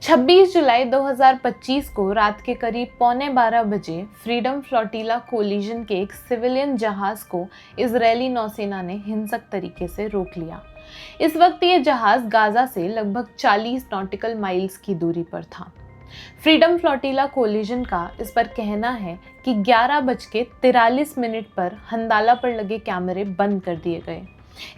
26 जुलाई 2025 को रात के करीब 11:15 बजे फ्रीडम फ्लोटिला कोलिजन के एक सिविलियन जहाज को इजरायली नौसेना ने हिंसक तरीके से रोक लिया। इस वक्त ये जहाज गाजा से लगभग 40 नॉटिकल माइल्स की दूरी पर था। फ्रीडम फ्लोटिला कोलिजन का इस पर कहना है कि 11:43 पर हंदाला पर लगे कैमरे बंद कर दिए गए।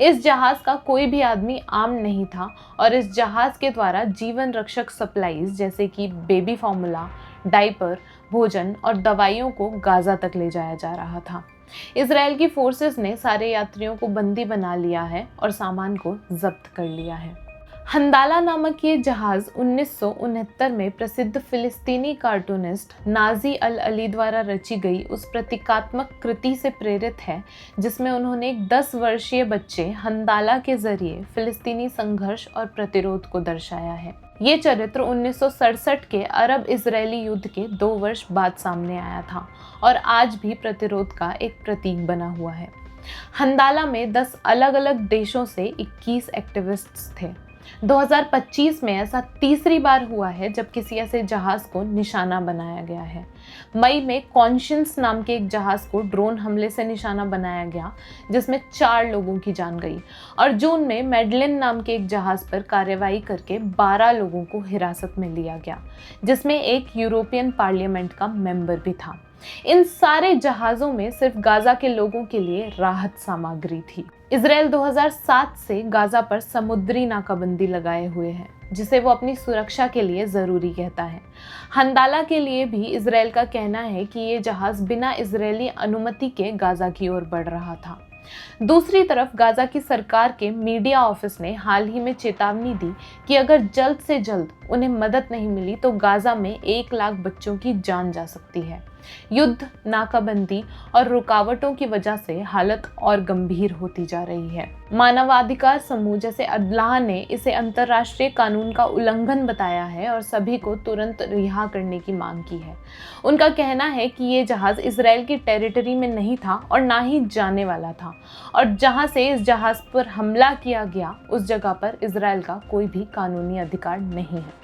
इस जहाज का कोई भी आदमी आम नहीं था और इस जहाज के द्वारा जीवन रक्षक सप्लाईज जैसे कि बेबी फार्मूला, डायपर, भोजन और दवाइयों को गाजा तक ले जाया जा रहा था। इजराइल की फोर्सेस ने सारे यात्रियों को बंदी बना लिया है और सामान को जब्त कर लिया है। हंदाला नामक ये जहाज 1969 में प्रसिद्ध फिलिस्तीनी कार्टूनिस्ट नाजी अल अली द्वारा रची गई उस प्रतीकात्मक कृति से प्रेरित है जिसमें उन्होंने एक 10 वर्षीय बच्चे हंदाला के जरिए फिलिस्तीनी संघर्ष और प्रतिरोध को दर्शाया है। ये चरित्र 1967 के अरब इजरायली युद्ध के 2 वर्ष बाद सामने आया था और आज भी प्रतिरोध का एक प्रतीक बना हुआ है। हंदाला में 10 अलग अलग देशों से 21 एक्टिविस्ट्स थे। 2025 में ऐसा तीसरी बार हुआ है जब किसी ऐसे जहाज को निशाना बनाया गया है। मई में कॉन्शियंस नाम के एक जहाज को ड्रोन हमले से निशाना बनाया गया जिसमें 4 लोगों की जान गई और जून में मेडलिन नाम के एक जहाज पर कार्रवाई करके 12 लोगों को हिरासत में लिया गया जिसमें एक यूरोपियन पार्लियामेंट का मेंबर भी था। इन सारे जहाज़ों में सिर्फ गाजा के लोगों के लिए राहत सामग्री थी। इजराइल 2007 से गाजा पर समुद्री नाकाबंदी लगाए हुए है जिसे वो अपनी सुरक्षा के लिए ज़रूरी कहता है। हंदाला के लिए भी इजराइल का कहना है कि ये जहाज़ बिना इजरायली अनुमति के गाजा की ओर बढ़ रहा था। दूसरी तरफ गाजा की सरकार के मीडिया ऑफिस ने हाल ही में चेतावनी दी कि अगर जल्द से जल्द उन्हें मदद नहीं मिली तो गाजा में 1 लाख बच्चों की जान जा सकती है। युद्ध, नाकाबंदी और रुकावटों की वजह से हालत और गंभीर होती जा रही है। मानवाधिकार समूह जैसे अल्लाह ने इसे अंतर्राष्ट्रीय कानून का उल्लंघन बताया है और सभी को तुरंत रिहा करने की मांग की है। उनका कहना है कि ये जहाज इजराइल की टेरिटरी में नहीं था और ना ही जाने वाला था और जहां से इस जहाज पर हमला किया गया उस जगह पर इजराइल का कोई भी कानूनी अधिकार नहीं है।